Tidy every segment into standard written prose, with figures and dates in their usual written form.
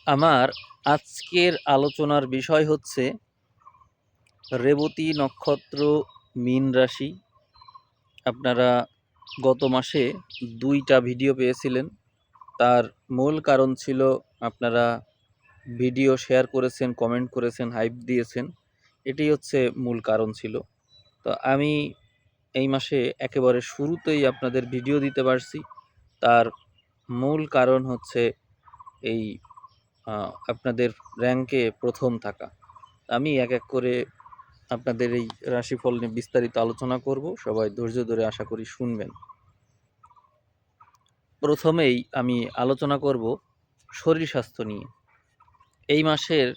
আমার আজকের আলোচনার বিষয় হচ্ছে রেবতী নক্ষত্র মীন রাশি। আপনারা গত মাসে 2টা ভিডিও পেয়েছিলেন। তার মূল কারণ ছিল আপনারা ভিডিও শেয়ার করেছেন, কমেন্ট করেছেন, হাইপ দিয়েছেন। এটাই হচ্ছে মূল কারণ ছিল। তো আমি এই মাসে একেবারে শুরুতেই আপনাদের ভিডিও দিতে পারছি। তার মূল কারণ হচ্ছে এই আপনাদের র্যাঙ্কে প্রথম থাকা। আমি এক এক করে আপনাদের এই রাশিফল নিয়ে বিস্তারিত আলোচনা করব। সবাই ধৈর্য ধরে আশা করি শুনবেন। প্রথমেই আমি আলোচনা করব শরীর স্বাস্থ্য নিয়ে। এই মাসের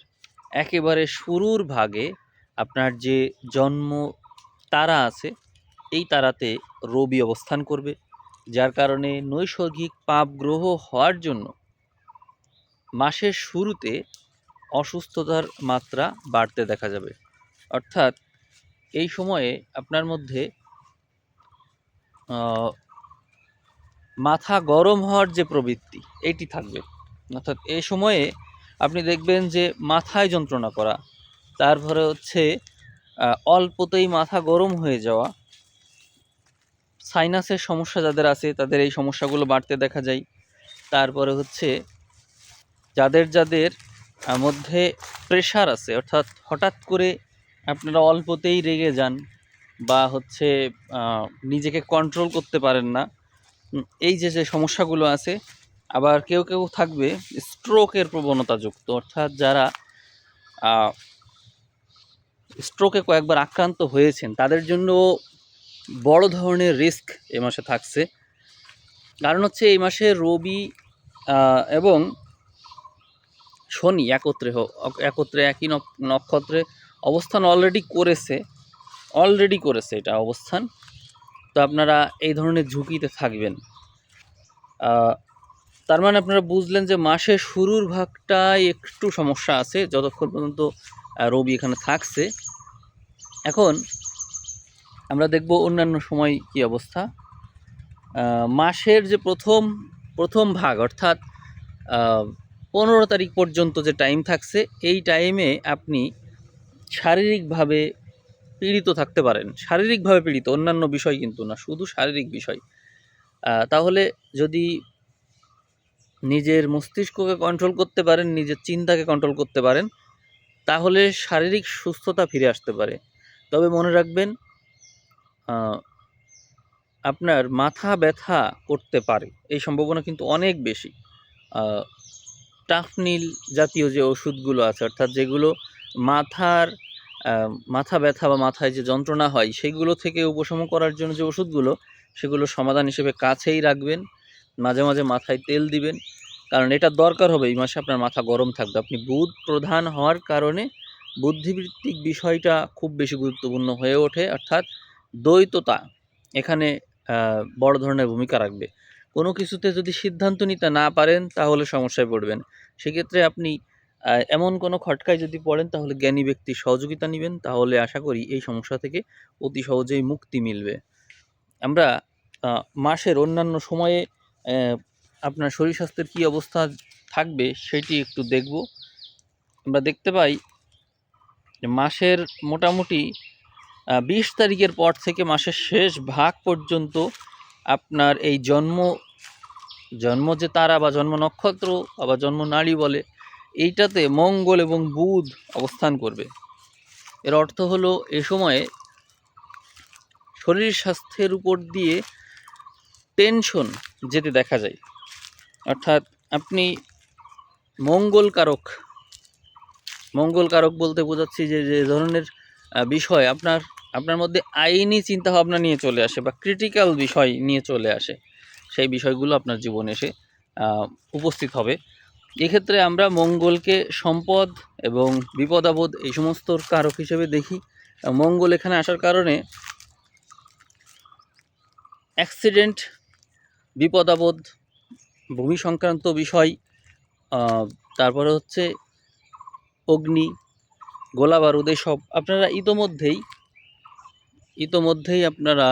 একেবারে শুরুর ভাগে আপনার যে জন্ম তারা আছে, এই তারাতে রবি অবস্থান করবে, যার কারণে নৈসর্গিক পাপ গ্রহ হওয়ার জন্য মাসের শুরুতে অসুস্থতার মাত্রা বাড়তে দেখা যাবে। অর্থাৎ এই সময়ে আপনার মধ্যে মাথা গরম হওয়ার যে প্রবৃত্তি এইটি থাকবে। অর্থাৎ এই সময়ে আপনি দেখবেন যে মাথায় যন্ত্রণা করা, তারপরে হচ্ছে অল্পতেই মাথা গরম হয়ে যাওয়া, সাইনাসের সমস্যা যাদের আছে তাদের এই সমস্যাগুলো বাড়তে দেখা যায়। তারপরে হচ্ছে যাদের যাদের মধ্যে প্রেশার আছে, অর্থাৎ হঠাৎ করে আপনারা অল্পতেই রেগে যান বা হচ্ছে নিজেকে কন্ট্রোল করতে পারেন না, এই যে যে সমস্যাগুলো আছে। আবার কেউ কেউ থাকবে স্ট্রোকের প্রবণতাযুক্ত, অর্থাৎ যারা স্ট্রোকে কয়েকবার আক্রান্ত হয়েছেন তাদের জন্য বড় ধরনের রিস্ক এ মাসে থাকছে। কারণ হচ্ছে এই মাসে রবি এবং শনি একত্রে একই নক্ষত্রে অবস্থান অলরেডি করেছে এটা অবস্থান। তো আপনারা এই ধরনের ঝুঁকিতে থাকবেন। তার মানে আপনারা বুঝলেন যে মাসের শুরুর ভাগটায় একটু সমস্যা আছে যতক্ষণ পর্যন্ত রবি এখানে থাকছে। এখন আমরা দেখব অন্যান্য সময় কি অবস্থা। মাসের যে প্রথম ভাগ, অর্থাৎ 15 তারিখ পর্যন্ত যে টাইম থাকছে, এই টাইমে আপনি শারীরিকভাবে পীড়িত থাকতে পারেন। শারীরিকভাবে পীড়িত, অন্যান্য বিষয় কিন্তু না, শুধু শারীরিক বিষয়। তাহলে যদি নিজের মস্তিষ্ককে কন্ট্রোল করতে পারেন, নিজের চিন্তাকে কন্ট্রোল করতে পারেন, তাহলে শারীরিক সুস্থতা ফিরে আসতে পারে। তবে মনে রাখবেন, আপনার মাথা ব্যথা করতে পারে, এই সম্ভাবনা কিন্তু অনেক বেশি। টাফনিল জাতীয় যে ওষুধগুলো আছে, অর্থাৎ যেগুলো মাথা ব্যথা বা মাথায় যে যন্ত্রণা হয় সেগুলো থেকে উপশম করার জন্য যে ওষুধগুলো, সেগুলো সমাধান হিসেবে কাছেই রাখবেন। মাঝে মাঝে মাথায় তেল দিবেন, কারণ এটা দরকার হবে। এই মাসে আপনার মাথা গরম থাকবে। আপনি বুধ প্রধান হওয়ার কারণে বুদ্ধিবৃত্তিক বিষয়টা খুব বেশি গুরুত্বপূর্ণ হয়ে ওঠে, অর্থাৎ দ্বৈততা এখানে বড় ধরনের ভূমিকা রাখবে। কোনো কিছুতে যদি সিদ্ধান্ত নিতে না পারেন তাহলে সমস্যায় পড়বেন। সেক্ষেত্রে আপনি এমন কোনো খটকায় যদি পড়েন তাহলে জ্ঞানী ব্যক্তির সহযোগিতা নেবেন, তাহলে আশা করি এই সমস্যা থেকে অতি সহজেই মুক্তি মিলবে। আমরা মাসের অন্যান্য সময়ে আপনার শরীর স্বাস্থ্যের কী অবস্থা থাকবে সেটি একটু দেখব। আমরা দেখতে পাই যে মাসের মোটামুটি 20 তারিখের পর থেকে মাসের শেষ ভাগ পর্যন্ত আপনার এই জন্ম যে তারা বা জন্ম নক্ষত্র বা জন্ম নাড়ি বলে, এইটাতে মঙ্গল এবং বুধ অবস্থান করবে। এর অর্থ হলো এ সময়ে শরীর স্বাস্থ্যের উপর দিয়ে টেনশন যেতে দেখা যায়। অর্থাৎ আপনি মঙ্গল কারক বলতে বোঝাচ্ছি যে যে ধরনের বিষয় আপনার মধ্যে আইনি চিন্তাভাবনা নিয়ে চলে আসে বা ক্রিটিক্যাল বিষয় নিয়ে চলে আসে, সেই বিষয়গুলো আপনার জীবনে এসে উপস্থিত হবে। এক্ষেত্রে আমরা মঙ্গলকে সম্পদ এবং বিপদ আপদ এই সমস্ত কারক হিসেবে দেখি। মঙ্গল এখানে আসার কারণে অ্যাক্সিডেন্ট, বিপদ আপদ, ভূমি সংক্রান্ত বিষয়, তারপরে হচ্ছে অগ্নি, গোলা বারুদ, এসব আপনারা ইতোমধ্যেই আপনারা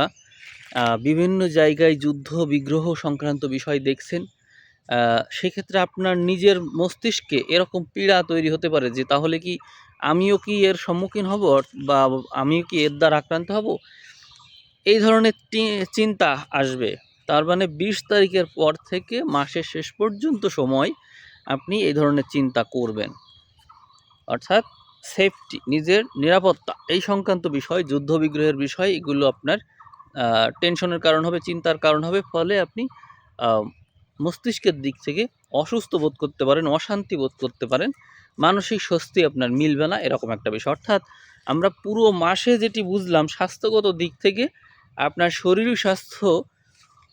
বিভিন্ন জায়গায় যুদ্ধ বিগ্রহ সংক্রান্ত বিষয় দেখছেন। সেক্ষেত্রে আপনার নিজের মস্তিষ্কে এরকম পীড়া তৈরি হতে পারে যে তাহলে কি আমিও কি এর সম্মুখীন হব বা আমিও কি এর দ্বারা আক্রান্ত হব, এই ধরনের চিন্তা আসবে। তার মানে ২০ তারিখের পর থেকে মাসের শেষ পর্যন্ত সময় আপনি এই ধরনের চিন্তা করবেন, অর্থাৎ সেফটি, নিজের নিরাপত্তা এই সংক্রান্ত বিষয়, যুদ্ধ বিগ্রহের বিষয়, এগুলো আপনার টেনশনের কারণ হবে, চিন্তার কারণ হবে। ফলে আপনি মস্তিষ্কের দিক থেকে অসুস্থ বোধ করতে পারেন, অশান্তি বোধ করতে পারেন, মানসিক স্বস্তি আপনার মিলবে না, এরকম একটা বিষয়। অর্থাৎ আমরা পুরো মাসে যেটি বুঝলাম, স্বাস্থ্যগত দিক থেকে আপনার শরীর স্বাস্থ্য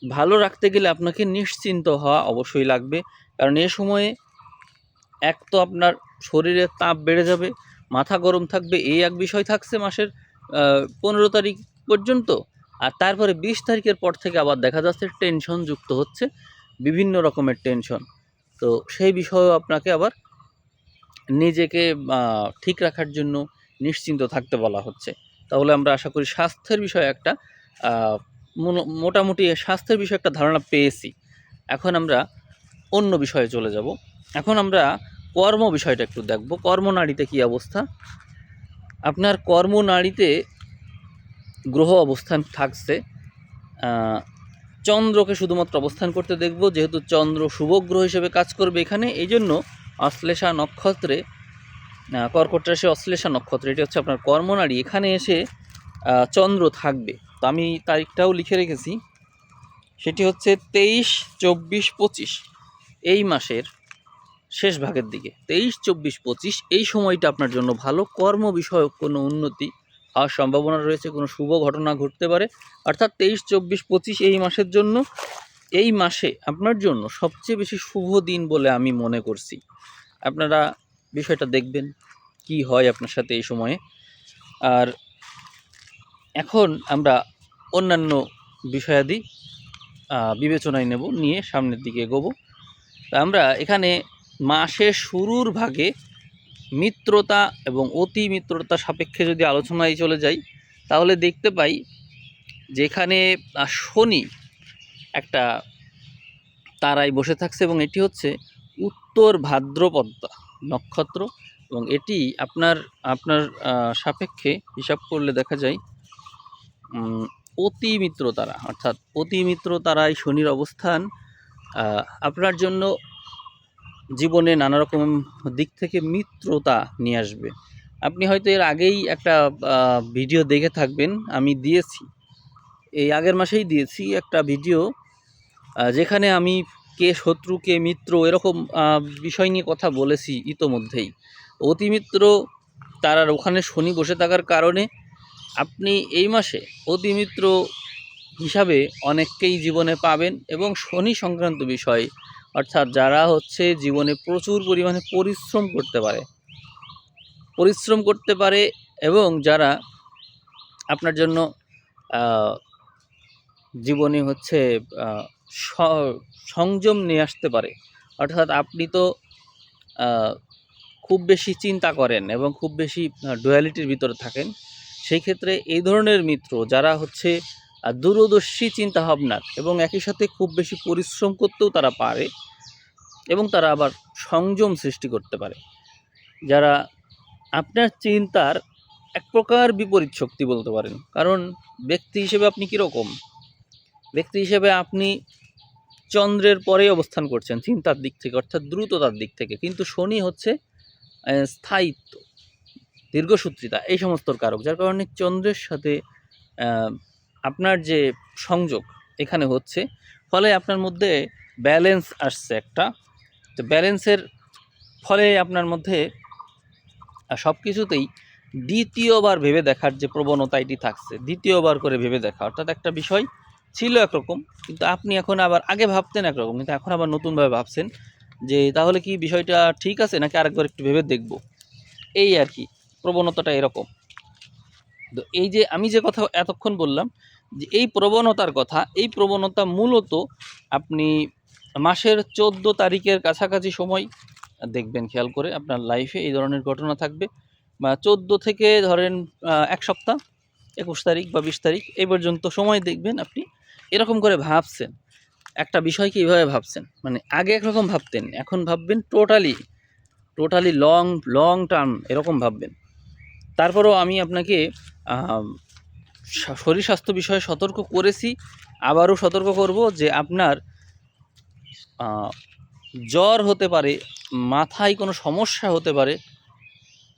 ভালো রাখতে গেলে আপনাকে নিশ্চিন্ত হওয়া অবশ্যই লাগবে। কারণ এ সময়ে এক তো আপনার শরীরের তাপ বেড়ে যাবে, মাথা গরম থাকবে, এই এক বিষয় থাকছে মাসের 15 তারিখ পর্যন্ত। আর তারপরে 20 তারিখের পর থেকে আবার দেখা যাচ্ছে টেনশন যুক্ত হচ্ছে, বিভিন্ন রকমের টেনশন। তো সেই বিষয়েও আপনাকে আবার নিজেকে ঠিক রাখার জন্য নিশ্চিন্ত থাকতে বলা হচ্ছে। তাহলে আমরা আশা করি স্বাস্থ্যের বিষয়ে একটা মোটামুটি স্বাস্থ্যের বিষয়ে একটা ধারণা পেয়েছি। এখন আমরা অন্য বিষয়ে চলে যাব। এখন আমরা কর্ম বিষয়টা একটু দেখব। কর্মনাড়িতে কী অবস্থা? আপনার কর্মনাড়িতে গ্রহ অবস্থান থাকছে, চন্দ্রকে শুধুমাত্র অবস্থান করতে দেখব, যেহেতু চন্দ্র শুভ গ্রহ হিসেবে কাজ করবে এখানে। এই জন্য অশ্লেষা নক্ষত্রে, কর্কট রাশি অশ্লেষা নক্ষত্র, এটি হচ্ছে আপনার কর্মনাড়ি, এখানে এসে চন্দ্র থাকবে। তো আমি তারিখটাও লিখে রেখেছি, সেটি হচ্ছে 23, 24, 25 এই মাসের শেষ ভাগের দিকে। 23, 24, 25 এই সময়টা আপনার জন্য ভালো। কর্ম বিষয়ক কোনো উন্নতি হওয়ার সম্ভাবনা রয়েছে, কোনো শুভ ঘটনা ঘটতে পারে। অর্থাৎ 23, 24, 25 এই মাসের জন্য, এই মাসে আপনার জন্য সবচেয়ে বেশি শুভ দিন বলে আমি মনে করছি। আপনারা বিষয়টা দেখবেন কি হয় আপনার সাথে এই সময়ে। আর এখন আমরা অন্যান্য বিষয়াদি বিবেচনায় নেব, নিয়ে সামনের দিকে এগোবো। আমরা এখানে মাসের শুরুর ভাগে মিত্রতা এবং অতি মিত্রতা সাপেক্ষে যদি আলোচনায় চলে যাই, তাহলে দেখতে পাই যেখানে শনি একটা তারায় বসে থাকছে, এবং এটি হচ্ছে উত্তর ভাদ্রপদ নক্ষত্র, এবং এটি আপনার সাপেক্ষে হিসাব করলে দেখা যায় অতি মিত্র তারা, অর্থাৎ অতি মিত্র তারায় শনির অবস্থান আপনার জন্য জীবনে নানা রকম দিক থেকে মিত্রতা নিয়ে আসবে। আপনি হয়তো এর আগেই একটা ভিডিও দেখে থাকবেন, আমি দিয়েছি, এই আগের মাসেই দিয়েছি একটা ভিডিও, যেখানে আমি কে শত্রু কে মিত্র এরকম বিষয় নিয়ে কথা বলেছি ইতোমধ্যেই। অতিমিত্র তারার ওখানে শনি বসে থাকার কারণে আপনি এই মাসে অতিমিত্র হিসাবে অনেককেই জীবনে পাবেন, এবং শনি সংক্রান্ত বিষয়, অর্থাৎ যারা হচ্ছে জীবনে প্রচুর পরিমাণে পরিশ্রম করতে পারে এবং যারা আপনার জন্য জীবনে হচ্ছে সংযম নিয়ে আসতে পারে। অর্থাৎ আপনি তো খুব বেশি চিন্তা করেন এবং খুব বেশি ডুয়ালিটির ভিতরে থাকেন, সেই ক্ষেত্রে এই ধরনের মিত্র যারা হচ্ছে দূরদর্শী চিন্তাভাবনার এবং একই সাথে খুব বেশি পরিশ্রম করতেও তারা পারে, এবং তারা আবার সংযম সৃষ্টি করতে পারে, যারা আপনার চিন্তার এক প্রকার বিপরীত শক্তি বলতে পারেন। কারণ ব্যক্তি হিসেবে আপনি কীরকম ব্যক্তি হিসেবে আপনি চন্দ্রের পরেই অবস্থান করছেন চিন্তার দিক থেকে, অর্থাৎ দ্রুততার দিক থেকে, কিন্তু শনি হচ্ছে স্থায়িত্ব, দীর্ঘসূত্রিতা, এই সমস্তর কারক, যার কারণে চন্দ্রের সাথে আপনার যে সংযোগ এখানে হচ্ছে, ফলে আপনার মধ্যে ব্যালেন্স আসছে একটা। তো ব্যালেন্সের ফলে আপনার মধ্যে সব কিছুতেই দ্বিতীয়বার ভেবে দেখার যে প্রবণতা এটি থাকছে, দ্বিতীয়বার করে ভেবে দেখা, অর্থাৎ একটা বিষয় ছিল একরকম, কিন্তু আপনি এখন আবার আগে ভাবতেন একরকম, কিন্তু এখন আবার নতুনভাবে ভাবছেন যে তাহলে কি বিষয়টা ঠিক আছে নাকি আরেকবার একটু ভেবে দেখব, এই আর কি প্রবণতাটা এরকম। তো এই যে আমি যে কথা এতক্ষণ বললাম যে এই প্রবণতার কথা, এই প্রবণতা মূলত আপনি মাসের 14 তারিখের কাছাকাছি সময় দেখবেন, খেয়াল করে আপনার লাইফে এই ধরনের ঘটনা থাকবে, বা 14 থেকে ধরেন 1 সপ্তাহ, 21 তারিখ বা 20 তারিখ এই পর্যন্ত সময় দেখবেন আপনি এরকম করে ভাবছেন একটা বিষয়কে এইভাবে ভাবছেন, মানে আগে একরকম ভাবতেন, এখন ভাববেন টোটালি লং লং টার্ম এরকম ভাববেন। তারপরেও আমি আপনাকে শরীর স্বাস্থ্য বিষয়ে সতর্ক করেছি, আবারও সতর্ক করব যে আপনার জ্বর হতে পারে, মাথায় কোনো সমস্যা হতে পারে,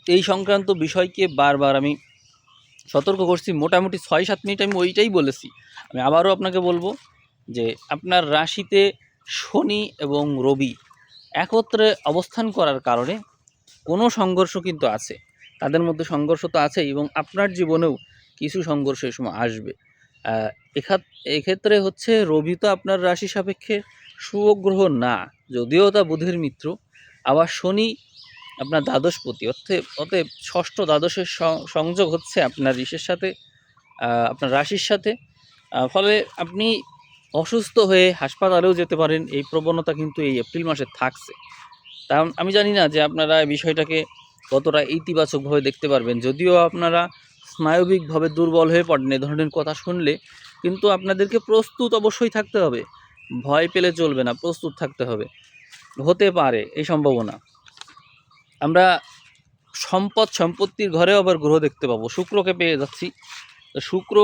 এই সংক্রান্ত বিষয়কে বারবার আমি সতর্ক করছি। মোটামুটি 6-7 মিনিট আমি ওইটাই বলেছি। আমি আবারও আপনাকে বলবো যে আপনার রাশিতে শনি এবং রবি একত্রে অবস্থান করার কারণে কোনো সংঘর্ষ কিন্তু আছে, তাদের মধ্যে সংঘর্ষ তো আছেই, এবং আপনার জীবনেও কিছু সংঘর্ষ এই সময় আসবে। এক্ষেত্রে হচ্ছে রবি তো আপনার রাশি সাপেক্ষে শুভ গ্রহ না, যদিও তা বুধের মিত্র, আবার শনি আপনার দ্বাদশপতি, অতএব ষষ্ঠ দ্বাদশের সংযোগ হচ্ছে আপনার ঋষের সাথে, আপনার রাশির সাথে। ফলে আপনি অসুস্থ হয়ে হাসপাতালেও যেতে পারেন, এই প্রবণতা কিন্তু এই এপ্রিল মাসে থাকছে। তা আমি জানি না যে আপনারা এই বিষয়টাকে কতটা ইতিবাচকভাবে দেখতে পারবেন। যদিও আপনারা স্নায়বিকভাবে দুর্বল হয়ে পড়েন এ ধরনের কথা শুনলে, কিন্তু আপনাদেরকে প্রস্তুত অবশ্যই থাকতে হবে, ভয় পেলে চলবে না, প্রস্তুত থাকতে হবে। হতে পারে এই সম্ভাবনা। আমরা সম্পত্তির ঘরেও আবার গ্রহ দেখতে পাবো, শুক্রকে পেয়ে যাচ্ছি। তো শুক্র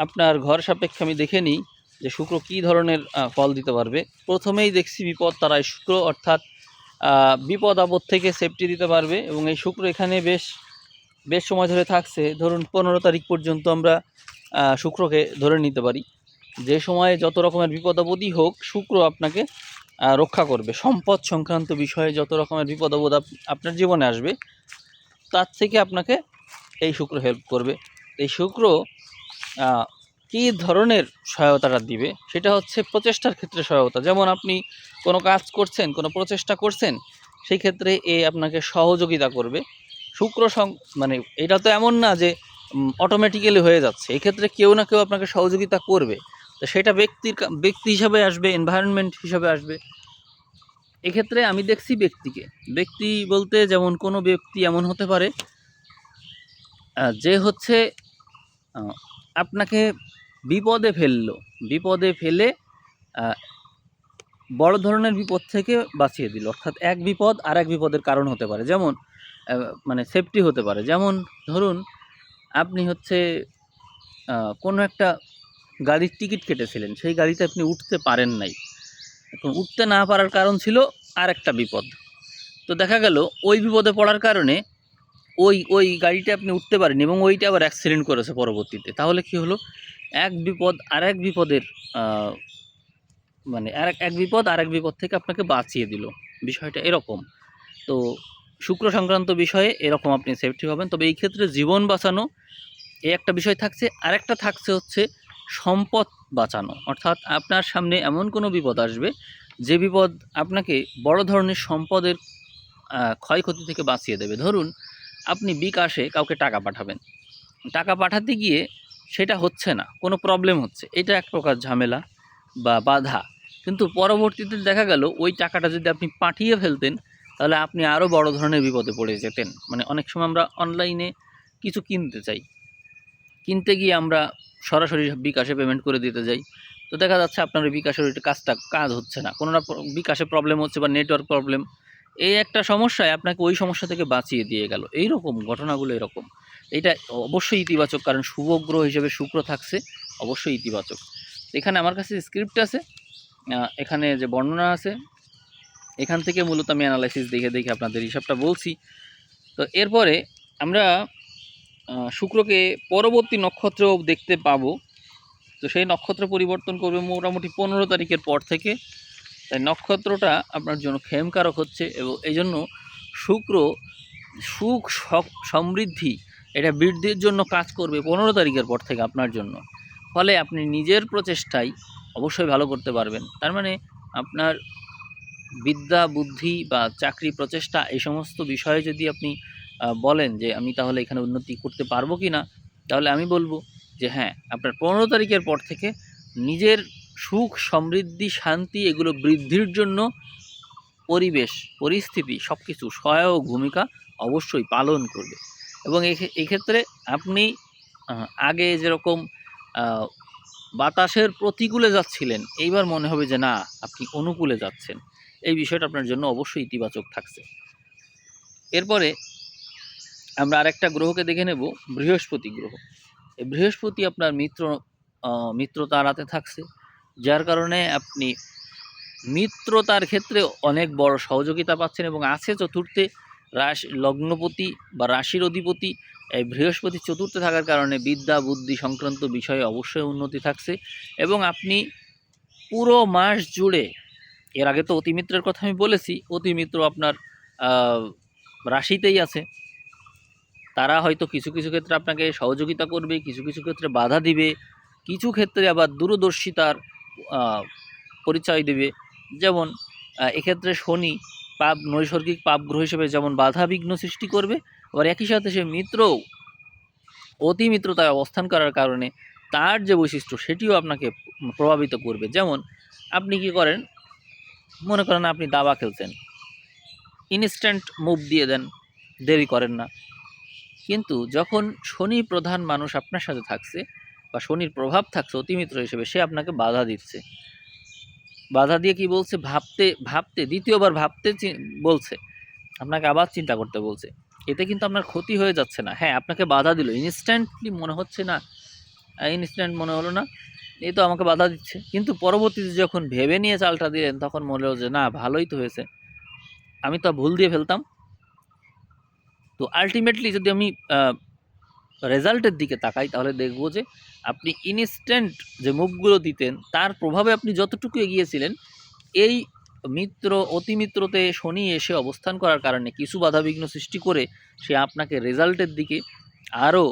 আপনার ঘর সাপেক্ষে আমি দেখে নিই যে শুক্র কী ধরনের ফল দিতে পারবে। প্রথমেই দেখছি বিপদ তারাই শুক্র, অর্থাৎ বিপদ আপদ থেকে সেফটি দিতে পারবে, এবং এই শুক্র এখানে বেশ সময় ধরে থাকছে। ধরুন 15 তারিখ পর্যন্ত আমরা শুক্রকে ধরে নিতে পারি, যে সময়ে যত রকমের বিপদ আপদই হোক শুক্র আপনাকে রক্ষা করবে। সম্পদ সংক্রান্ত বিষয়ে যত রকমের বিপদ আপদ আপনার জীবনে আসবে, তার থেকে আপনাকে এই শুক্র হেল্প করবে। এই শুক্র কী ধরনের সহায়তাটা দিবে সেটা হচ্ছে প্রচেষ্টার ক্ষেত্রে সহায়তা। যেমন আপনি কোনো কাজ করছেন, কোনো প্রচেষ্টা করছেন, সেই ক্ষেত্রে এ আপনাকে সহযোগিতা করবে। শুক্র মানে এটা তো এমন না যে অটোমেটিক্যালি হয়ে যাচ্ছে, এক্ষেত্রে কেউ না কেউ আপনাকে সহযোগিতা করবে। তো সেটা ব্যক্তি হিসাবে আসবে, এনভায়রনমেন্ট হিসাবে আসবে। এক্ষেত্রে আমি দেখছি ব্যক্তি বলতে যেমন কোনো ব্যক্তি এমন হতে পারে যে হচ্ছে আপনাকে বিপদে ফেলে বড় ধরনের বিপদ থেকে বাঁচিয়ে দিল। অর্থাৎ এক বিপদ আর এক বিপদের কারণ হতে পারে, যেমন মানে সেফটি হতে পারে। যেমন ধরুন আপনি হচ্ছে কোনো একটা গাড়ির টিকিট কেটেছিলেন, সেই গাড়িতে আপনি উঠতে পারেন নাই। এখন উঠতে না পারার কারণ ছিল আর একটা বিপদ। তো দেখা গেল ওই বিপদে পড়ার কারণে ওই গাড়িটা আপনি উঠতে পারেন, এবং ওইটা আবার অ্যাক্সিডেন্ট করেছে পরবর্তীতে। তাহলে কি হলো, এক বিপদ আর এক বিপদের মানে এক বিপদ আর এক বিপদ থেকে আপনাকে বাঁচিয়ে দিল। বিষয়টা এরকম। তো শুক্র সংক্রান্ত বিষয়ে এরকম আপনি সেফটি হবেন। তবে এই ক্ষেত্রে জীবন বাঁচানো এই একটা বিষয় থাকছে, আরেকটা থাকছে হচ্ছে সম্পদ বাঁচানো। অর্থাৎ আপনার সামনে এমন কোনো বিপদ আসবে যে বিপদ আপনাকে বড় ধরনের সম্পদের ক্ষয়ক্ষতি থেকে বাঁচিয়ে দেবে। ধরুন আপনি বিকাশে কাউকে টাকা পাঠাবেন, টাকা পাঠাতে গিয়ে সেটা হচ্ছে না, কোনো প্রবলেম হচ্ছে, এটা এক প্রকার ঝামেলা বা বাধা। কিন্তু পরবর্তীতে দেখা গেল ওই টাকাটা যদি আপনি পাঠিয়ে ফেলতেন, তাহলে আপনি আরও বড় ধরনের বিপদে পড়ে যেতেন। মানে অনেক সময় আমরা অনলাইনে কিছু কিনতে গিয়ে আমরা সরাসরি বিকাশে পেমেন্ট করে দিতে যাই। তো দেখা যাচ্ছে আপনার ওই বিকাশের ওইটা কাজ হচ্ছে না, কোনো না বিকাশে প্রবলেম হচ্ছে বা নেটওয়ার্ক প্রবলেম। এই একটা সমস্যায় আপনাকে ওই সমস্যা থেকে বাঁচিয়ে দিয়ে গেল। এইরকম ঘটনাগুলো এরকম। এটা অবশ্যই ইতিবাচক, কারণ শুভ গ্রহ হিসেবে শুক্র থাকছে, অবশ্যই ইতিবাচক। এখানে আমার কাছে স্ক্রিপ্ট আছে, এখানে যে বর্ণনা আছে, এখান থেকে মূলত আমি অ্যানালাইসিস দেখে আপনাদের হিসাবটা বলছি। তো এরপরে আমরা শুক্রকে পরবর্তী নক্ষত্রও দেখতে পাবো। তো সেই নক্ষত্র পরিবর্তন করবে মোটামুটি 15 তারিখের পর থেকে। তাই নক্ষত্রটা আপনার জন্য ক্ষেমকারক হচ্ছে, এবং এই জন্য শুক্র সুখ সমৃদ্ধি এটা বৃদ্ধির জন্য কাজ করবে 15 তারিখের পর থেকে আপনার জন্য। ফলে আপনি নিজের প্রচেষ্টায় অবশ্যই ভালো করতে পারবেন। তার মানে আপনার বিদ্যা বুদ্ধি বা চাকরি প্রচেষ্টা এই সমস্ত বিষয়ে যদি আপনি বলেন যে আমি তাহলে এখানে উন্নতি করতে পারবো কি না, তাহলে আমি বলবো যে হ্যাঁ, আপনার 15 তারিখের পর থেকে নিজের সুখ সমৃদ্ধি শান্তি এগুলো বৃদ্ধির জন্য পরিস্থিতি সব কিছু সহায়ক ভূমিকা অবশ্যই পালন করবে। এবং এক্ষেত্রে আপনি আগে যেরকম বাতাসের প্রতিকূলে যাচ্ছিলেন, এইবার মনে হবে যে না আপনি অনুকূলে যাচ্ছেন। এই বিষয়টা আপনার জন্য অবশ্যই ইতিবাচক থাকছে। এরপরে আমরা আরেকটা গ্রহকে দেখে নেব, বৃহস্পতি গ্রহ। এই বৃহস্পতি আপনার মিত্র তারাতে থাকছে, যার কারণে আপনি মিত্রতার ক্ষেত্রে অনেক বড় সহযোগিতা পাচ্ছেন এবং আছে চতুর্থে লগ্নপতি বা রাশির অধিপতি এই বৃহস্পতি চতুর্থে থাকার কারণে বিদ্যা বুদ্ধি সংক্রান্ত বিষয়ে অবশ্যই উন্নতি থাকছে। এবং আপনি পুরো মাস জুড়ে, এর আগে তো অতিমিত্রের কথা আমি বলেছি, অতিমিত্র আপনার রাশিতেই আছে, তারা হয়তো কিছু কিছু ক্ষেত্রে আপনাকে সহযোগিতা করবে, কিছু কিছু ক্ষেত্রে বাধা দিবে, কিছু ক্ষেত্রে আবার দূরদর্শিতার পরিচয় দেবে। যেমন এক্ষেত্রে শনি নৈসর্গিক পাপ গ্রহ হিসেবে যেমন বাধা বিঘ্ন সৃষ্টি করবে, আবার একই সাথে সে মিত্রও অতিমিত্রতায় অবস্থান করার কারণে তার যে বৈশিষ্ট্য সেটিও আপনাকে প্রভাবিত করবে। যেমন আপনি কি করেন, মনে করেন আপনি দাবা খেলছেন, ইনস্ট্যান্ট মুভ দিয়ে দেন, দেরি করেন না। কিন্তু যখন শনি প্রধান মানুষ আপনার সাথে থাকছে বা শনির প্রভাব থাকছে অতিমিত্র হিসেবে, সে আপনাকে বাধা দিচ্ছে, বাধা দিয়ে কি বলছে, ভাবতে দ্বিতীয়বার ভাবতে বলছে, আপনাকে আবার চিন্তা করতে বলছে। এতে কিন্তু আপনার ক্ষতি হয়ে যাচ্ছে না। হ্যাঁ, আপনাকে বাধা দিল, ইনস্ট্যান্টলি মনে হচ্ছে না, ইনস্ট্যান্ট মনে হলো না, এই তো আমাকে বাধা দিচ্ছে, কিন্তু পরবর্তীতে যখন ভেবে নিয়ে চালটা দিলেন তখন মনে হলো যে না ভালোই তো হয়েছে, আমি তো ভুল দিয়ে ফেলতাম। তো আলটিমেটলি যদি আমি রেজাল্টের দিকে তাকাই তাহলে দেখব যে আপনি ইনস্ট্যান্ট যে মুভগুলো দিতেন তার প্রভাবে আপনি যতটুকু এগিয়েছিলেন, এই অতিমিত্রতে শনি এসে অবস্থান করার কারণে কিছু বাধাবিঘ্ন সৃষ্টি করে সে আপনাকে রেজাল্টের দিকে আরও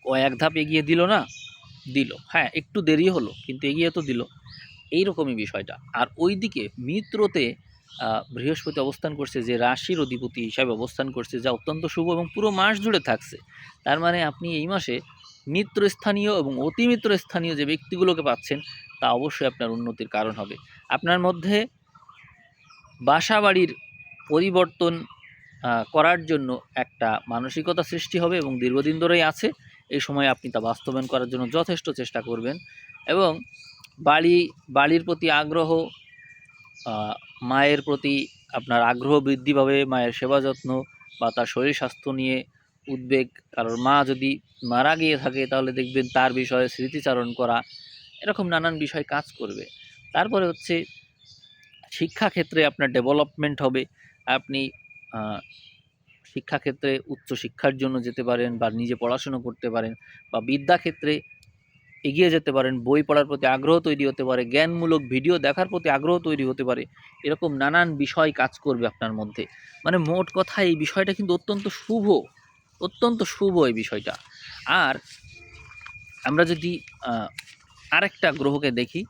কয়েক ধাপ এগিয়ে দিল না, দিল, হ্যাঁ একটু দেরি হলো কিন্তু এগিয়ে তো দিল। এইরকমই বিষয়টা। আর ওইদিকে মিত্রতে বৃহস্পতি অবস্থান করছে, যে রাশির অধিপতি হিসাবে অবস্থান করছে, যা অত্যন্ত শুভ এবং পুরো মাস জুড়ে থাকছে। তার মানে আপনি এই মাসে মিত্রস্থানীয় এবং অতিমিত্রস্থানীয় যে ব্যক্তিগুলোকে পাচ্ছেন তা অবশ্যই আপনার উন্নতির কারণ হবে। আপনার মধ্যে বাসা বাড়ির পরিবর্তন করার জন্য একটা মানসিকতা সৃষ্টি হবে এবং দীর্ঘদিন ধরেই আছে, এই সময় আপনি তা বাস্তবায়ন করার জন্য যথেষ্ট চেষ্টা করবেন। এবং বাড়ির প্রতি আগ্রহ, মায়ের প্রতি আপনার আগ্রহ বৃদ্ধি পাবে, মায়ের সেবা যত্ন বা তার শরীর স্বাস্থ্য নিয়ে উদ্বেগ, কারণ মা যদি মারা গিয়ে থাকে তাহলে দেখবেন তার বিষয়ে স্মৃতিচারণ করা, এরকম নানান বিষয় কাজ করবে। তারপরে হচ্ছে শিক্ষাক্ষেত্রে আপনার ডেভেলপমেন্ট হবে, আপনি শিক্ষাক্ষেত্রে উচ্চশিক্ষার জন্য যেতে পারেন বা নিজে পড়াশুনো করতে পারেন, বা বিদ্যাক্ষেত্রে এগিয়ে যেতে পারেন, বই পড়ার প্রতি আগ্রহ তৈরি হতে পারে, জ্ঞানমূলক ভিডিও দেখার প্রতি আগ্রহ তৈরি হতে পারে, এরকম নানান বিষয় কাজ করবে আপনার মধ্যে। মানে মোট কথা এই বিষয়টা কিন্তু অত্যন্ত শুভ এই বিষয়টা। আর আমরা যদি আরেকটা গ্রহকে দেখি,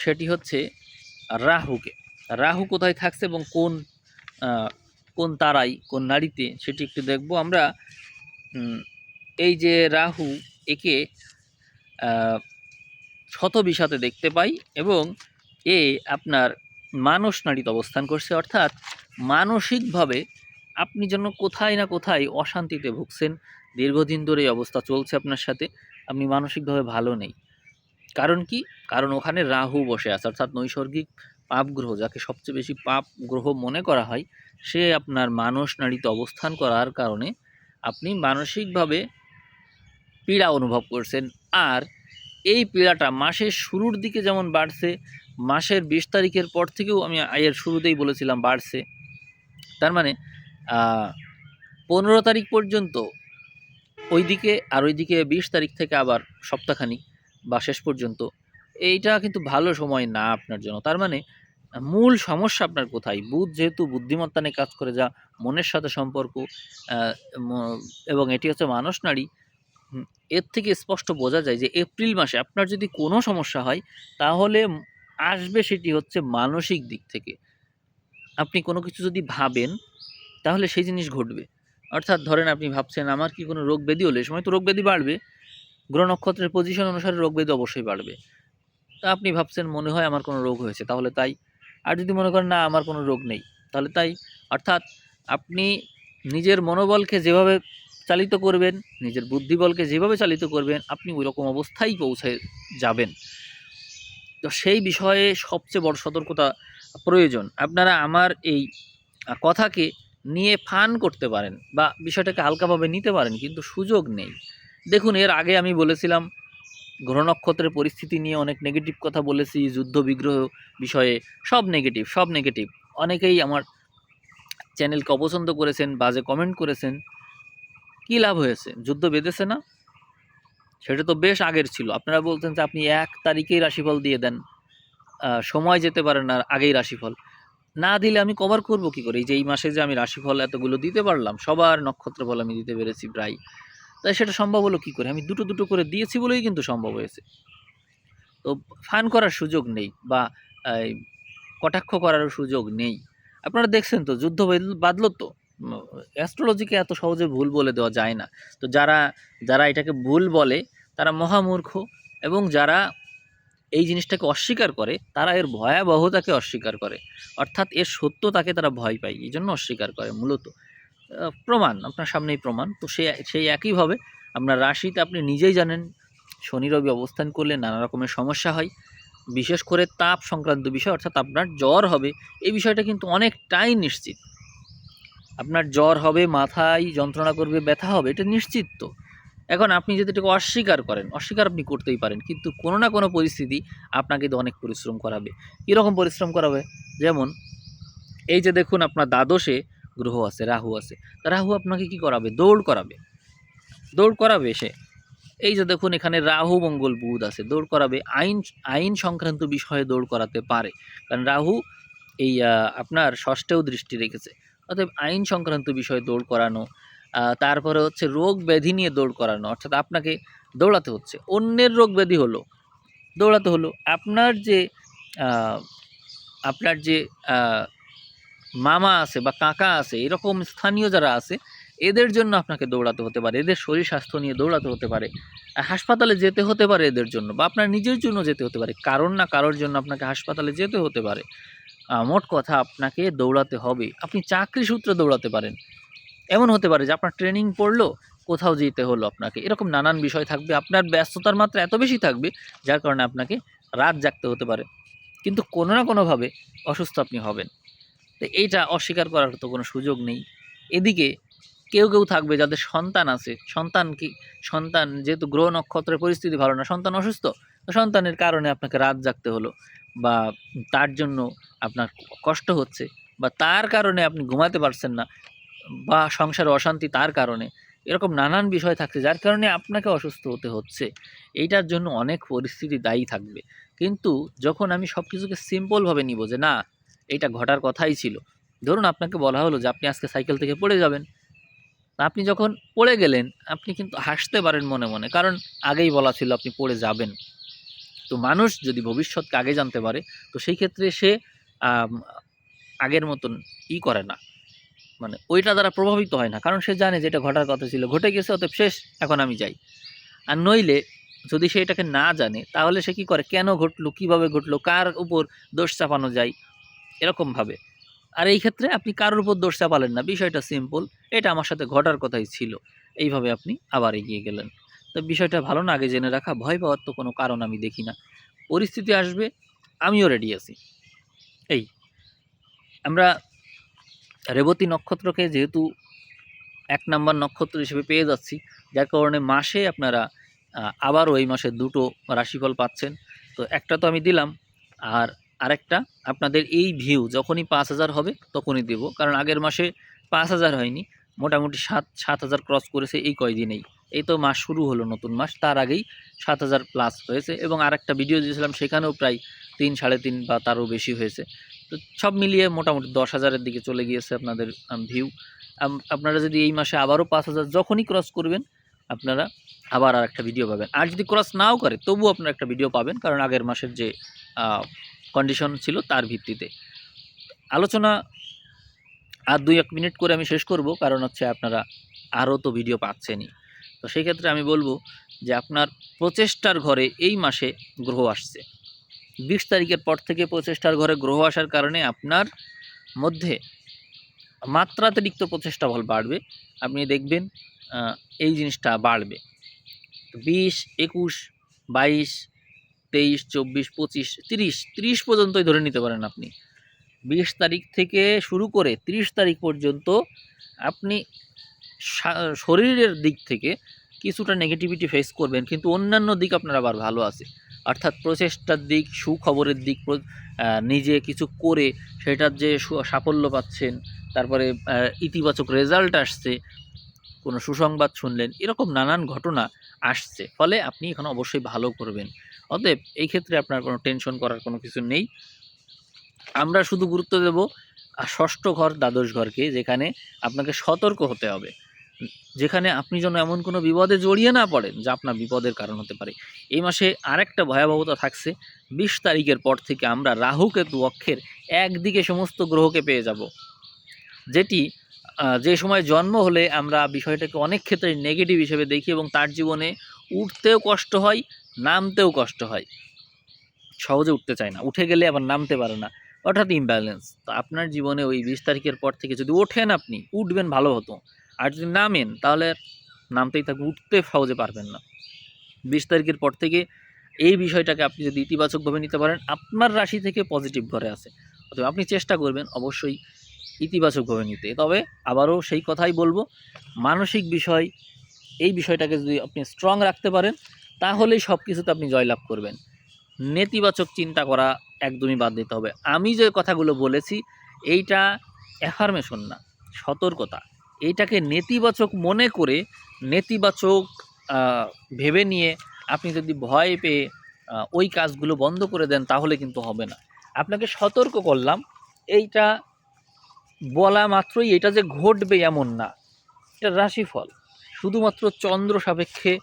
সেটি হচ্ছে রাহুকে। রাহু কোথায় থাকছে এবং কোন তারাই কোন নাড়িতে সেটি একটু দেখব আমরা। এই যে রাহু, একে শতবিশাতে দেখতে পাই এবং এ আপনার মানস নাড়িতে অবস্থান করছে, অর্থাৎ মানসিকভাবে আপনি যেন কোথায় না কোথায় অশান্তিতে ভুগছেন, দীর্ঘদিন ধরে এই অবস্থা চলছে আপনার সাথে, আপনি মানসিকভাবে ভালো নেই। কারণ কি? কারণ ওখানে রাহু বসে আছে, অর্থাৎ নৈসর্গিক পাপ গ্রহ, যাকে সবচেয়ে বেশি পাপ গ্রহ মনে করা হয়, সে আপনার মানস নাড়িতে অবস্থান করার কারণে আপনি মানসিকভাবে পীড়া অনুভব করছেন। আর এই পীড়াটা মাসের শুরুর দিকে যেমন বাড়ছে, মাসের 20 তারিখের পর থেকেও আমি এর শুরুতেই বলেছিলাম বাড়ছে, তার মানে 15 তারিখ পর্যন্ত ওইদিকে, আর ওইদিকে 20 তারিখ থেকে আবার সপ্তাহখানিক বা শেষ পর্যন্ত, এইটা কিন্তু ভালো সময় না আপনার জন্য। তার মানে মূল সমস্যা আপনার কোথায়? বুধ যেহেতু বুদ্ধিমত্তা নিয়ে কাজ করে, যা মনের সাথে সম্পর্ক, এবং এটি হচ্ছে মানস নাড়ি, এর থেকে স্পষ্ট বোঝা যায় যে এপ্রিল মাসে আপনার যদি কোনো সমস্যা হয় তাহলে আসবে সেটি হচ্ছে মানসিক দিক থেকে। আপনি কোনো কিছু যদি ভাবেন তাহলে সেই জিনিস ঘটবে। অর্থাৎ ধরেন আপনি ভাবছেন আমার কি কোনো রোগ ব্যাধি হলে, এই সময় তো রোগ ব্যাধি বাড়বে, গ্রহ নক্ষত্রের পজিশন অনুসারে রোগ ব্যাধি অবশ্যই বাড়বে। তা আপনি ভাবছেন মনে হয় আমার কোনো রোগ হয়েছে, তাহলে তাই। আর যদি মনে করেন না আমার কোনো রোগ নেই, তাহলে তাই। অর্থাৎ আপনি নিজের মনোবলকে যেভাবে চালিত করবেন, নিজের বুদ্ধিবলকে যেভাবে চালিত করবেন আপনি ওই রকম অবস্থায় পৌঁছে যাবেন। তো সেই বিষয়ে সবচেয়ে বড় সতর্কতা প্রয়োজন। আপনারা আমার এই কথাকে নিয়ে ফান করতে পারেন বা বিষয়টাকে হালকাভাবে নিতে পারেন, কিন্তু সুযোগ নেই। দেখুন, এর আগে আমি বলেছিলাম গ্রহ নক্ষত্রের পরিস্থিতি নিয়ে অনেক নেগেটিভ কথা বলেছি, যুদ্ধ বিগ্রহ বিষয়ে সব নেগেটিভ। অনেকেই আমার চ্যানেলকে অপছন্দ করেছেন, বাজে কমেন্ট করেছেন। কী লাভ হয়েছে? যুদ্ধ বেঁধেছে না? সেটা তো বেশ আগের ছিল। আপনারা বলতেন যে আপনি ১ তারিখেই রাশিফল দিয়ে দেন, সময় যেতে পারে না আগেই রাশিফল না দিলে আমি কভার করব কী করে? এই যে এই মাসে যে আমি রাশিফল এতগুলো দিতে পারলাম, সবার নক্ষত্রফল আমি দিতে পেরেছি প্রায়। তাই সেটা সম্ভব হলো কী করে? আমি দুটো করে দিয়েছি বলেই কিন্তু সম্ভব হয়েছে। তো ফান করার সুযোগ নেই বা এই কটাক্ষ করারও সুযোগ নেই। আপনারা দেখছেন তো যুদ্ধ বাধল তো। অ্যাস্ট্রোলজিকে এত সহজে ভুল বলে দেওয়া যায় না। তো যারা এটাকে ভুল বলে তারা মহামূর্খ, এবং যারা এই জিনিসটাকে অস্বীকার করে তারা এর ভয়াবহতাকে অস্বীকার করে, অর্থাৎ এর সত্যতাকে তারা ভয় পায়, এই জন্য অস্বীকার করে মূলত। প্রমাণ আপনার সামনেই প্রমাণ। তো সেই একইভাবে আপনার রাশিতে আপনি নিজেই জানেন শনি রবি অবস্থান করলে নানা রকমের সমস্যা হয়, বিশেষ করে তাপ সংক্রান্ত বিষয়, অর্থাৎ আপনার জ্বর হবে। এই বিষয়টা কিন্তু অনেকটাই নিশ্চিত। আপনার জ্বর হবে, মাথায় যন্ত্রণা করবে, ব্যথা হবে, এটা নিশ্চিত তো। এখন আপনি যদি এটাকে অস্বীকার করেন, অস্বীকার আপনি করতেই পারেন, কিন্তু কোনো না কোনো পরিস্থিতি আপনাকে তো অনেক পরিশ্রম করাবে। কীরকম পরিশ্রম করাবে? যেমন এই যে দেখুন, আপনার দ্বাদশে গ্রহ আছে, রাহু আছে। তা রাহু আপনাকে কি করাবে? দৌড় করাবে সে। এই যে দেখুন, এখানে রাহু মঙ্গল বুধ আছে, দৌড় করাবে। আইন সংক্রান্ত বিষয়ে দৌড় করাতে পারে, কারণ রাহু এই আপনার ষষ্ঠেও দৃষ্টি রেখেছে। অতএব আইন সংক্রান্ত বিষয়ে দৌড় করানো, তারপরে হচ্ছে রোগ ব্যাধি নিয়ে দৌড় করানো, অর্থাৎ আপনাকে দৌড়াতে হচ্ছে। অন্যের রোগ ব্যাধি হলো, দৌড়াতে হলো। আপনার যে মামা আছে বা কাকা আছে, এরকম স্থানীয় যারা আছে, এদের জন্য আপনাকে দৌড়াতে হতে পারে, এদের শরীর স্বাস্থ্য নিয়ে দৌড়াতে হতে পারে, হাসপাতালে যেতে হতে পারে এদের জন্য, বা আপনার নিজের জন্য যেতে হতে পারে, কারোর না কারোর জন্য আপনাকে হাসপাতালে যেতে হতে পারে। মোট কথা আপনাকে দৌড়াতে হবে। আপনি চাকরি সূত্রে দৌড়াতে পারেন, এমন হতে পারে যে আপনার ট্রেনিং পড়লো, কোথাও যেতে হলো আপনাকে, এরকম নানান বিষয় থাকবে। আপনার ব্যস্ততার মাত্রা এত বেশি থাকবে যার কারণে আপনাকে রাত জাগতে হতে পারে, কিন্তু কোনো না কোনোভাবে অসুস্থ আপনি হবেন। তো এইটা অস্বীকার করার তো কোনো সুযোগ নেই। এদিকে কেউ থাকবে যাদের সন্তান আছে, সন্তান যেহেতু গ্রহ নক্ষত্রের পরিস্থিতি ভালো না, সন্তান অসুস্থ, তো সন্তানের কারণে আপনাকে রাত জাগতে হলো, বা তার জন্য আপনার কষ্ট হচ্ছে, বা তার কারণে আপনি ঘুমাতে পারছেন না, বা সংসারে অশান্তি তার কারণে, এরকম নানান বিষয় থাকছে যার কারণে আপনাকে অসুস্থ হতে হচ্ছে। এইটার জন্য অনেক পরিস্থিতি দায়ী থাকবে। কিন্তু যখন আমি সব কিছুকে সিম্পলভাবে নিব যে না, এইটা ঘটার কথাই ছিল। ধরুন আপনাকে বলা হলো যে আপনি আজকে সাইকেল থেকে পড়ে যাবেন। আপনি যখন পড়ে গেলেন, আপনি কিন্তু হাসতে পারেন মনে মনে, কারণ আগেই বলা ছিল আপনি পড়ে যাবেন। তো মানুষ যদি ভবিষ্যৎকে আগে জানতে পারে, তো সেই ক্ষেত্রে সে আগের মতন করে না, মানে ওইটা দ্বারা প্রভাবিত হয় না, কারণ সে জানে যে এটা ঘটার কথা ছিল, ঘটে গেছে, অতএব শেষ, এখন আমি যাই। আর নইলে যদি সে এটাকে না জানে, তাহলে সে কী করে? কেন ঘটলো, কীভাবে ঘটলো, কার উপর দোষ চাপানো যায়, এরকমভাবে। আর এই ক্ষেত্রে আপনি কারোর উপর দোষ চাপালেন না, বিষয়টা সিম্পল, এটা আমার সাথে ঘটার কথাই ছিল, এইভাবে আপনি আবার এগিয়ে গেলেন। তো বিষয়টা ভালো না আগে জেনে রাখা? ভয় পাওয়ার তো কোনো কারণ আমি দেখি না। পরিস্থিতি আসবে, আমিও রেডি আছি। এই আমরা রেবতী নক্ষত্রকে যেহেতু ১ নাম্বার নক্ষত্র হিসেবে পেয়ে যাচ্ছি, যার কারণে মাসে আপনারা আবারও এই মাসে ২টো রাশিফল পাচ্ছেন। তো একটা তো আমি দিলাম, আর আরেকটা আপনাদের এই ভিউ যখনই ৫,০০০ হবে তখনই দেব, কারণ আগের মাসে ৫,০০০ হয়নি, মোটামুটি ৭,০০০ ক্রস করেছে এই কয়দিনেই। এই তো মাস শুরু হলো, নতুন মাস, তার আগেই ৭,০০০ প্লাস হয়েছে, এবং আরেকটা ভিডিও দিয়েছিলাম সেখানেও প্রায় ৩, ৩.৫ বা তারও বেশি হয়েছে। তো সব মিলিয়ে মোটামুটি ১০,০০০-এর দিকে চলে গিয়েছে আপনাদের ভিউ। আপনারা যদি এই মাসে আবারও ৫,০০০ যখনই ক্রস করবেন, আপনারা আবার আরেকটা ভিডিও পাবেন। আর যদি ক্রস নাও করে তবুও আপনারা একটা ভিডিও পাবেন, কারণ আগের মাসের যে কন্ডিশন ছিল তার ভিত্তিতে। আলোচনা আর ২-১ মিনিট করে আমি শেষ করব, কারণ হচ্ছে আপনারা আরও তো ভিডিও পাচ্ছেনই। তো সেই ক্ষেত্রে আমি বলবো যে আপনার প্রচেষ্টার ঘরে এই মাসে গ্রহ আসছে। ২০ তারিখের পর থেকে প্রচেষ্টার ঘরে গ্রহ আসার কারণে আপনার মধ্যে মাত্রাতিরিক্ত প্রচেষ্টা বল বাড়বে। আপনি দেখবেন এই জিনিসটা বাড়বে। 20, 21, 22, 23, 24, 25, 30 পর্যন্তই ধরে নিতে পারেন আপনি। 20 তারিখ থেকে শুরু করে 30 তারিখ পর্যন্ত আপনি শরীরের দিক থেকে কিছুটা নেগেটিভিটি ফেস করবেন, কিন্তু অন্যান্য দিক আপনার আবার ভালো আছে। অর্থাৎ প্রচেষ্টার দিক, সুখবরের দিক, নিজে কিছু করে সেটার যে সাফল্য পাচ্ছেন, তারপরে ইতিবাচক রেজাল্ট আসছে, কোনো সুসংবাদ শুনলেন, এরকম নানান ঘটনা আসছে। ফলে আপনি এখন অবশ্যই ভালো করবেন। অতএব এই ক্ষেত্রে আপনার কোনো টেনশন করার কোনো কিছু নেই। আমরা শুধু গুরুত্ব দেব ষষ্ঠ ঘর, দ্বাদশ ঘরকে, যেখানে আপনাকে সতর্ক হতে হবে, যেখানে আপনি যেন এমন কোনো বিপদে জড়িয়ে না পড়েন যা আপনার বিপদের কারণ হতে পারে। এই মাসে আরেকটা ভয়াবহতা থাকছে। 20 তারিখের পর থেকে আমরা রাহু কেতু অক্ষের একদিকে সমস্ত গ্রহকে পেয়ে যাব, যেটি যে সময় জন্ম হলে আমরা বিষয়টাকে অনেক ক্ষেত্রে নেগেটিভ হিসেবে দেখি এবং তার জীবনে উঠতেও কষ্ট হয়, নামতেও কষ্ট হয়, সহজে উঠতে চায় না, উঠে গেলে আবার নামতে পারে না, অর্থাৎ ইমব্যালেন্স। তো আপনার জীবনে ওই 20 তারিখের পর থেকে যদি ওঠেন, আপনি উঠবেন ভালো হতো, আর যদি নামেন তাহলে নামতেই থাকবে, উঠতে সহজে পারবেন না। 20 তারিখের পর থেকে এই বিষয়টাকে আপনি যদি ইতিবাচকভাবে নিতে পারেন, আপনার রাশি থেকে পজিটিভ ঘরে আছে, অতএব আপনি চেষ্টা করবেন অবশ্যই ইতিবাচকভাবে নিতে। তবে আবারও সেই কথাই বলবো, মানসিক বিষয়, এই বিষয়টাকে যদি আপনি স্ট্রং রাখতে পারেন তাহলেই সব কিছুতে আপনি জয়লাভ করবেন। নেতিবাচক চিন্তা করা একদমই বাদ দিতে হবে। আমি যে কথাগুলো বলেছি এইটা অ্যাফার্মেশন না, সতর্কতা। এইটাকে নেতিবাচক মনে করে, নেতিবাচক ভেবে নিয়ে আপনি যদি ভয় পেয়ে ওই কাজগুলো বন্ধ করে দেন তাহলে কিন্তু হবে না। আপনাকে সতর্ক করলাম, এইটা বলা মাত্রই এটা যে ঘটবে এমন না, এটা রাশিফল, শুধুমাত্র চন্দ্র সাপেক্ষে,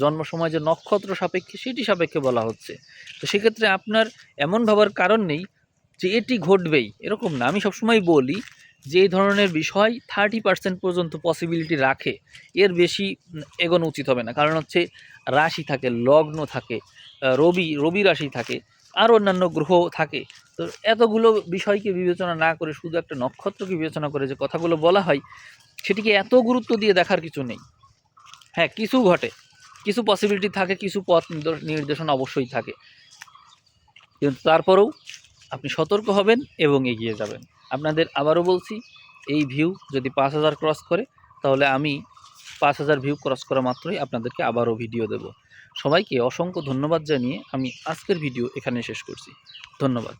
জন্ম সময় যে নক্ষত্র সাপেক্ষে সেটি সাপেক্ষে বলা হচ্ছে। তো সেক্ষেত্রে আপনার এমন ভাবার কারণ নেই যে এটি ঘটবেই, এরকম না। আমি সবসময় বলি যে এই ধরনের বিষয় 30% পর্যন্ত পসিবিলিটি রাখে, এর বেশি এগোনো উচিত হবে না। কারণ হচ্ছে রাশি থাকে, লগ্ন থাকে, রবি রাশি থাকে, আর অন্যান্য গ্রহ থাকে। তো এতগুলো বিষয়কে বিবেচনা না করে শুধু একটা নক্ষত্রকে বিবেচনা করে যে কথাগুলো বলা হয়, সেটিকে এত গুরুত্ব দিয়ে দেখার কিছু নেই। হ্যাঁ, কিছু ঘটে, কিছু পসিবিলিটি থাকে, কিছু পথ নির্দেশনা অবশ্যই থাকে, কিন্তু তারপরেও আপনি সতর্ক হবেন এবং এগিয়ে যাবেন। আপনাদের আবারও বলছি, এই ভিউ যদি 5000 ক্রস করে তাহলে আমি 5000 ভিউ ক্রস করা মাত্রই আপনাদেরকে আবারও ভিডিও দেব। সবাইকে অসংখ্য ধন্যবাদ জানিয়ে আমি আজকের ভিডিও এখানে শেষ করছি। ধন্যবাদ।